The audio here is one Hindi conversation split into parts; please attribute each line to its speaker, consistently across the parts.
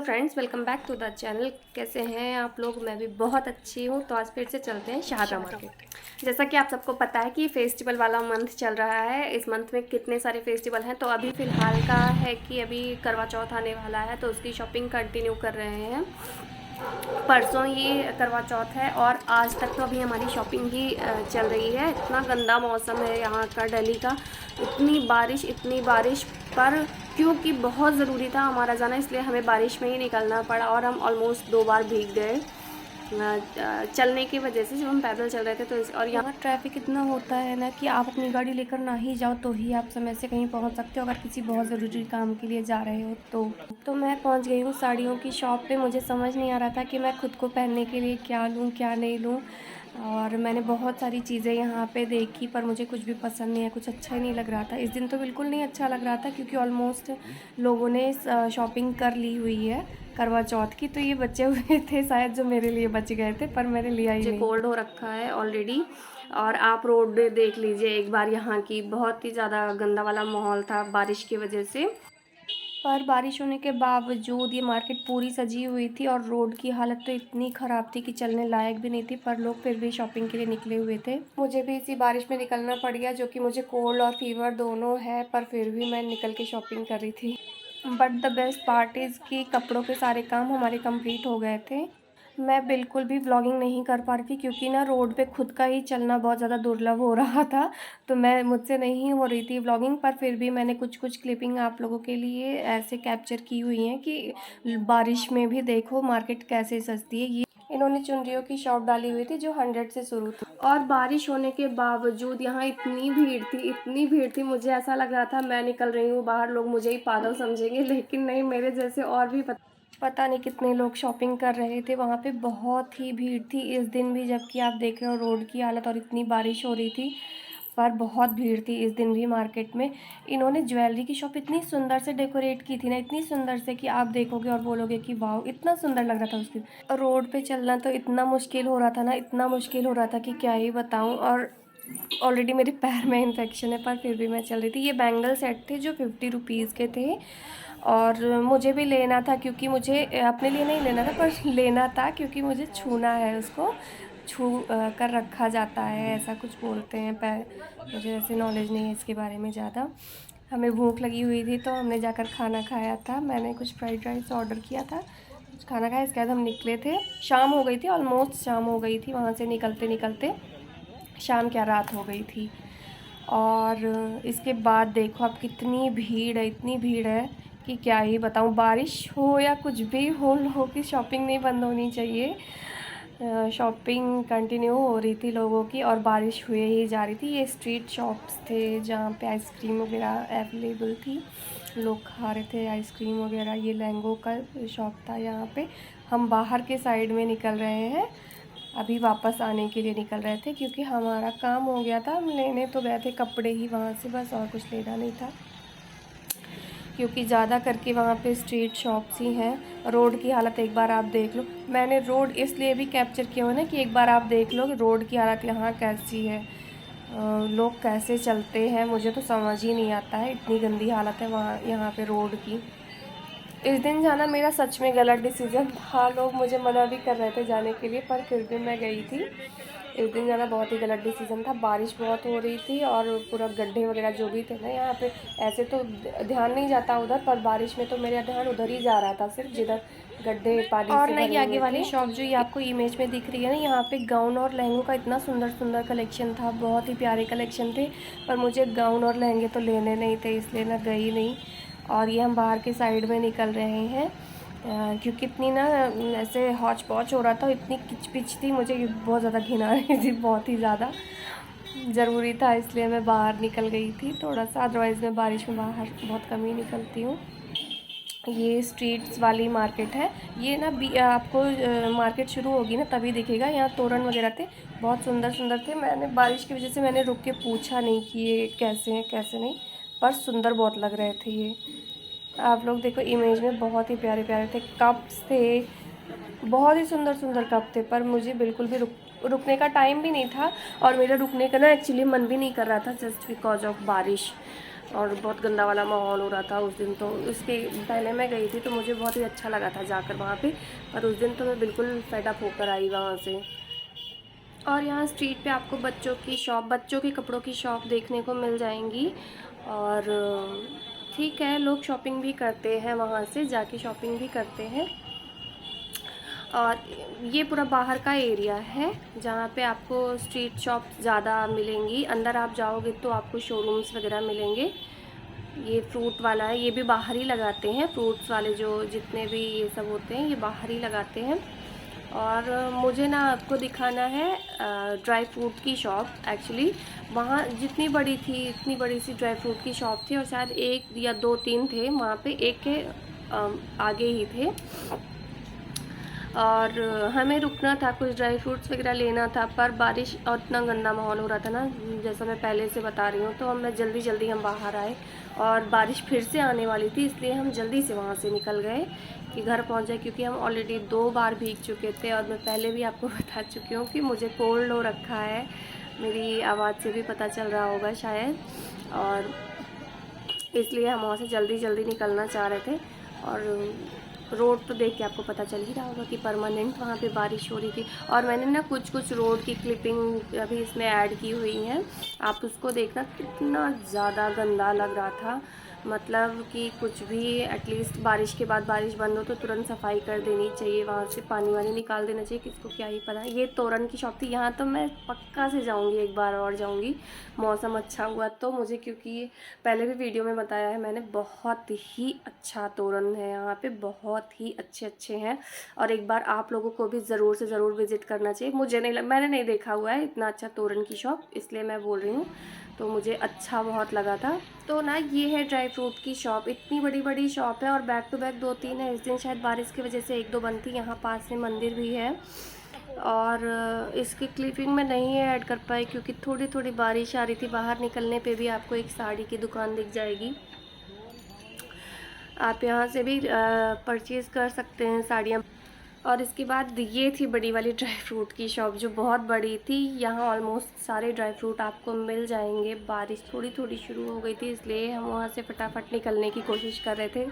Speaker 1: Friends, welcome back to the channel. कैसे हैं आप लोग? मैं भी बहुत अच्छी हूँ। तो आज फिर से चलते हैं शारदा मार्केट। जैसा कि आप सबको पता है कि फेस्टिवल वाला मंथ चल रहा है। इस मंथ में कितने सारे फेस्टिवल हैं। तो अभी फ़िलहाल का है कि अभी करवा चौथ आने वाला है, तो उसकी शॉपिंग कंटिन्यू कर रहे हैं। परसों ही करवा चौथ है और आज तक तो अभी हमारी शॉपिंग ही चल रही है। इतना गंदा मौसम है यहाँ का, दिल्ली का। इतनी बारिश पर क्योंकि बहुत ज़रूरी था हमारा जाना, इसलिए हमें बारिश में ही निकलना पड़ा और हम ऑलमोस्ट 2 बार भीग गए चलने की वजह से। जब हम पैदल चल रहे थे तो और यहाँ ट्रैफिक इतना होता है ना कि आप अपनी गाड़ी लेकर ना ही जाओ तो ही आप समय से कहीं पहुँच सकते हो, अगर किसी बहुत ज़रूरी काम के लिए जा रहे हो तो मैं पहुँच गई हूँ साड़ियों की शॉप पे। मुझे समझ नहीं आ रहा था कि मैं खुद को पहनने के लिए क्या लूँ क्या नहीं लूँ, और मैंने बहुत सारी चीज़ें यहाँ पे देखी पर मुझे कुछ भी पसंद नहीं है, कुछ अच्छा ही नहीं लग रहा था। इस दिन तो बिल्कुल नहीं अच्छा लग रहा था क्योंकि ऑलमोस्ट लोगों ने शॉपिंग कर ली हुई है करवा चौथ की, तो ये बचे हुए थे शायद जो मेरे लिए बच गए थे, पर मैंने लिया ही नहीं। कोल्ड हो रखा है ऑलरेडी। और आप रोड देख लीजिए एक बार, यहाँ की बहुत ही ज़्यादा गंदा वाला माहौल था बारिश की वजह से। पर बारिश होने के बावजूद ये मार्केट पूरी सजी हुई थी और रोड की हालत तो इतनी ख़राब थी कि चलने लायक भी नहीं थी, पर लोग फिर भी शॉपिंग के लिए निकले हुए थे। मुझे भी इसी बारिश में निकलना पड़ गया, जो कि मुझे कोल्ड और फीवर दोनों है, पर फिर भी मैं निकल के शॉपिंग कर रही थी। But the best part is कि कपड़ों के सारे काम हमारे कंप्लीट हो गए थे। मैं बिल्कुल भी व्लॉगिंग नहीं कर पा रही थी क्योंकि ना रोड पे खुद का ही चलना बहुत ज़्यादा दुर्लभ हो रहा था, तो मुझसे नहीं हो रही थी व्लॉगिंग। पर फिर भी मैंने कुछ क्लिपिंग आप लोगों के लिए ऐसे कैप्चर की हुई हैं कि बारिश में भी देखो मार्केट कैसे सस्ती है। ये इन्होंने चुनरियों की शॉप डाली हुई थी जो 100 से शुरू थी, और बारिश होने के बावजूद यहाँ इतनी भीड़ थी, मुझे ऐसा लग रहा था मैं निकल रही हूँ बाहर, लोग मुझे ही पागल समझेंगे, लेकिन नहीं, मेरे जैसे और भी पता नहीं कितने लोग शॉपिंग कर रहे थे। वहाँ पे बहुत ही भीड़ थी इस दिन भी, जबकि आप देख रहे हो रोड की हालत, और इतनी बारिश हो रही थी पर बहुत भीड़ थी इस दिन भी मार्केट में। इन्होंने ज्वेलरी की शॉप इतनी सुंदर से डेकोरेट की थी ना, इतनी सुंदर से कि आप देखोगे और बोलोगे कि वाह, इतना सुंदर लग रहा था उसकी। रोड पे चलना तो इतना मुश्किल हो रहा था ना, इतना मुश्किल हो रहा था कि क्या ही बताऊँ। और ऑलरेडी मेरे पैर में इन्फेक्शन है, पर फिर भी मैं चल रही थी। ये बैंगल सेट थे जो 50 रुपीज़ के थे, और मुझे भी लेना था क्योंकि मुझे अपने लिए नहीं लेना था पर लेना था क्योंकि मुझे छूना है उसको। छू कर रखा जाता है, ऐसा कुछ बोलते हैं। मुझे ऐसे नॉलेज नहीं है इसके बारे में ज़्यादा। हमें भूख लगी हुई थी तो हमने जाकर खाना खाया था। मैंने कुछ फ्राइड राइस ऑर्डर किया था, कुछ खाना खाया। इसके बाद हम निकले थे, शाम हो गई थी, ऑलमोस्ट शाम हो गई थी। वहाँ से निकलते निकलते शाम क्या रात हो गई थी। और इसके बाद देखो अब कितनी भीड़ है, इतनी भीड़ है कि क्या ही बताऊँ। बारिश हो या कुछ भी हो, लोगों की शॉपिंग नहीं बंद होनी चाहिए। शॉपिंग कंटिन्यू हो रही थी लोगों की और बारिश हुए ही जा रही थी। ये स्ट्रीट शॉप्स थे जहाँ पे आइसक्रीम वगैरह अवेलेबल थी, लोग खा रहे थे आइसक्रीम वगैरह। ये लहंगों का शॉप था यहाँ पे। हम बाहर के साइड में निकल रहे हैं, अभी वापस आने के लिए निकल रहे थे क्योंकि हमारा काम हो गया था। हम लेने तो गए थे कपड़े ही वहाँ से, बस और कुछ लेना नहीं था क्योंकि ज़्यादा करके वहाँ पे स्ट्रीट शॉप्स ही हैं। रोड की हालत एक बार आप देख लो। मैंने रोड इसलिए भी कैप्चर किया हुआ ना कि एक बार आप देख लो कि रोड की हालत यहाँ कैसी है, लोग कैसे चलते हैं, मुझे तो समझ ही नहीं आता है। इतनी गंदी हालत है वहाँ यहाँ पे रोड की। इस दिन जाना मेरा सच में गलत डिसीज़न था। लोग मुझे मना भी कर रहे थे जाने के लिए, पर फिर भी मैं गई थी। इस दिन जाना बहुत ही गलत डिसीज़न था। बारिश बहुत हो रही थी और पूरा गड्ढे वगैरह जो भी थे ना यहाँ पे, ऐसे तो ध्यान नहीं जाता उधर, पर बारिश में तो मेरा ध्यान उधर ही जा रहा था, सिर्फ जिधर गड्ढे पानी और से नहीं। आगे वाली शॉप जो ये आपको इमेज में दिख रही है ना, यहाँ पे गाउन और लहंगों का इतना सुंदर सुंदर कलेक्शन था, बहुत ही प्यारे कलेक्शन थे। पर मुझे गाउन और लहंगे तो लेने नहीं थे, इसलिए मैं गई नहीं। और ये हम बाहर के साइड में निकल रहे हैं क्योंकि इतनी ना ऐसे हौच पौच हो रहा था, इतनी किचपिच थी, मुझे बहुत ज़्यादा घिन आ रही थी, बहुत ही ज़्यादा ज़रूरी था, इसलिए मैं बाहर निकल गई थी थोड़ा सा। अदरवाइज़ मैं बारिश में बाहर बहुत कम ही निकलती हूँ। ये स्ट्रीट्स वाली मार्केट है। ये ना आपको मार्केट शुरू होगी ना तभी दिखेगा। यहाँ तोरण वगैरह थे, बहुत सुंदर सुंदर थे। मैंने बारिश की वजह से मैंने रुक के पूछा नहीं कि ये कैसे हैं कैसे नहीं, पर सुंदर बहुत लग रहे थे ये। आप लोग देखो इमेज में, बहुत ही प्यारे प्यारे थे। कप्स थे, बहुत ही सुंदर सुंदर कप थे, पर मुझे बिल्कुल भी रुकने का टाइम भी नहीं था और मेरा रुकने का ना एक्चुअली मन भी नहीं कर रहा था, जस्ट बिकॉज ऑफ बारिश। और बहुत गंदा वाला माहौल हो रहा था उस दिन। तो उसके पहले मैं गई थी तो मुझे बहुत ही अच्छा लगा था जाकर वहाँ पे, पर उस दिन तो मैं बिल्कुल फेड अप होकर आई वहाँ से। और यहाँ स्ट्रीट पे आपको बच्चों की शॉप, बच्चों के कपड़ों की शॉप देखने को मिल जाएंगी। और ठीक है, लोग शॉपिंग भी करते हैं, वहाँ से जाके शॉपिंग भी करते हैं। और ये पूरा बाहर का एरिया है जहाँ पे आपको स्ट्रीट शॉप ज़्यादा मिलेंगी। अंदर आप जाओगे तो आपको शोरूम्स वगैरह मिलेंगे। ये फ्रूट वाला है, ये भी बाहर ही लगाते हैं, फ्रूट्स वाले जो जितने भी ये सब होते हैं ये बाहर ही लगाते हैं। और मुझे ना आपको दिखाना है ड्राई फ्रूट की शॉप। एक्चुअली वहाँ जितनी बड़ी थी, इतनी बड़ी सी ड्राई फ्रूट की शॉप थी, और शायद एक या दो तीन थे वहाँ पे, एक के आगे ही थे। और हमें रुकना था, कुछ ड्राई फ्रूट्स वगैरह लेना था, पर बारिश और इतना गंदा माहौल हो रहा था ना, जैसा मैं पहले से बता रही हूँ। तो हम जल्दी जल्दी हम बाहर आए, और बारिश फिर से आने वाली थी, इसलिए हम जल्दी से वहाँ से निकल गए कि घर पहुँच जाए, क्योंकि हम ऑलरेडी 2 बार भीग चुके थे। और मैं पहले भी आपको बता चुकी हूँ कि मुझे कोल्ड हो रखा है, मेरी आवाज़ से भी पता चल रहा होगा शायद। और इसलिए हम वहाँ से जल्दी जल्दी निकलना चाह रहे थे। और रोड तो देख के आपको पता चल ही रहा होगा कि परमानेंट वहाँ पे बारिश हो रही थी। और मैंने ना कुछ कुछ रोड की क्लिपिंग अभी इसमें ऐड की हुई हैं, आप उसको देखना, कितना ज़्यादा गंदा लग रहा था। मतलब कि कुछ भी, एटलीस्ट बारिश के बाद बारिश बंद हो तो तुरंत सफाई कर देनी चाहिए, वहाँ से पानी वानी निकाल देना चाहिए, किसको क्या ही पता। ये तोरन की शॉप थी, यहाँ तो मैं पक्का से जाऊँगी, एक बार और जाऊँगी, मौसम अच्छा हुआ तो मुझे, क्योंकि पहले भी वीडियो में बताया है मैंने, बहुत ही अच्छा तोरण है यहाँ पे, बहुत ही अच्छे अच्छे हैं। और एक बार आप लोगों को भी ज़रूर से ज़रूर विज़िट करना चाहिए। मुझे नहीं, मैंने नहीं देखा हुआ है इतना अच्छा तोरण की शॉप, इसलिए मैं बोल रही हूँ। तो मुझे अच्छा बहुत लगा था। तो ना ये है ड्राई फ्रूट की शॉप, इतनी बड़ी बड़ी शॉप है, और बैक टू बैक 2-3 है। इस दिन शायद बारिश की वजह से 1-2 बंद थी। यहाँ पास में मंदिर भी है। और इसकी क्लिपिंग में नहीं ऐड कर पाई क्योंकि थोड़ी थोड़ी बारिश आ रही थी। बाहर निकलने पे भी आपको एक साड़ी की दुकान दिख जाएगी, आप यहाँ से भी परचेज़ कर सकते हैं साड़ियाँ। और इसके बाद ये थी बड़ी वाली ड्राई फ्रूट की शॉप, जो बहुत बड़ी थी। यहाँ ऑलमोस्ट सारे ड्राई फ्रूट आपको मिल जाएंगे। बारिश थोड़ी थोड़ी शुरू हो गई थी, इसलिए हम वहाँ से फटाफट निकलने की कोशिश कर रहे थे।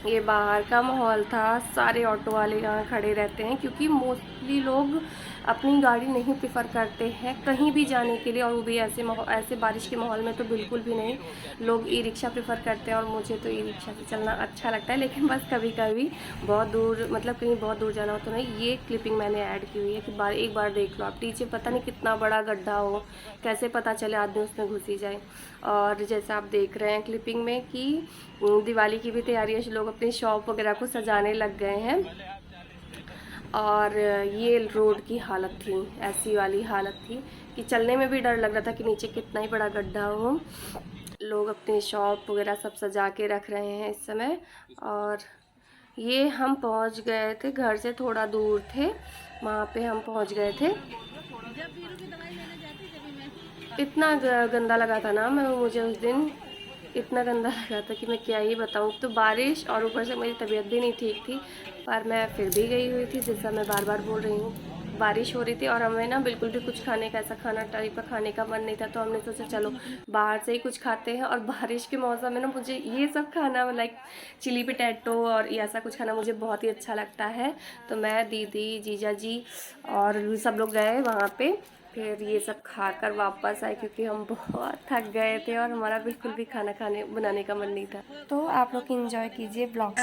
Speaker 1: ये बाहर का माहौल था, सारे ऑटो वाले यहाँ खड़े रहते हैं, क्योंकि मोस्टली लोग अपनी गाड़ी नहीं प्रेफर करते हैं कहीं भी जाने के लिए, और वो भी ऐसे बारिश के माहौल में तो बिल्कुल भी नहीं। लोग ई रिक्शा प्रेफर करते हैं, और मुझे तो ई रिक्शा से चलना अच्छा लगता है, लेकिन बस कभी कभी बहुत दूर, मतलब कहीं बहुत दूर जाना हो तो नहीं। ये क्लिपिंग मैंने ऐड की हुई है कि एक बार देख लो आप, नीचे पता नहीं कितना बड़ा गड्ढा हो, कैसे पता चले आदमी उसमें घुस ही जाए। और जैसा आप देख रहे हैं क्लिपिंग में कि दिवाली की भी तैयारी है, लोग अपनी शॉप वगैरह को सजाने लग गए हैं। और ये रोड की हालत थी, ऐसी वाली हालत थी कि चलने में भी डर लग रहा था कि नीचे कितना ही बड़ा गड्ढा हो। लोग अपनी शॉप वगैरह सब सजा के रख रहे हैं इस समय। और ये हम पहुंच गए थे, घर से थोड़ा दूर थे, वहाँ पे हम पहुंच गए थे। इतना गंदा लगा था ना, मुझे उस दिन इतना गंदा लगा था कि मैं क्या ही बताऊँ। तो बारिश और ऊपर से मेरी तबीयत भी नहीं ठीक थी, पर मैं फिर भी गई हुई थी, जैसा मैं बार बार बोल रही हूँ। बारिश हो रही थी और हमें ना बिल्कुल भी कुछ खाने का, ऐसा खाना टाइप का खाने का मन नहीं था, तो हमने सोचा चलो बाहर से ही कुछ खाते हैं। और बारिश के मौसम में ना मुझे ये सब खाना, लाइक चिली पोटैटो और ऐसा कुछ खाना मुझे बहुत ही अच्छा लगता है। तो मैं, दीदी, जीजा जी और सब लोग गए वहाँ पे, फिर ये सब खाकर वापस आए, क्योंकि हम बहुत थक गए थे और हमारा बिल्कुल भी खाना बनाने का मन नहीं था। तो आप लोग इंजॉय कीजिए ब्लॉग।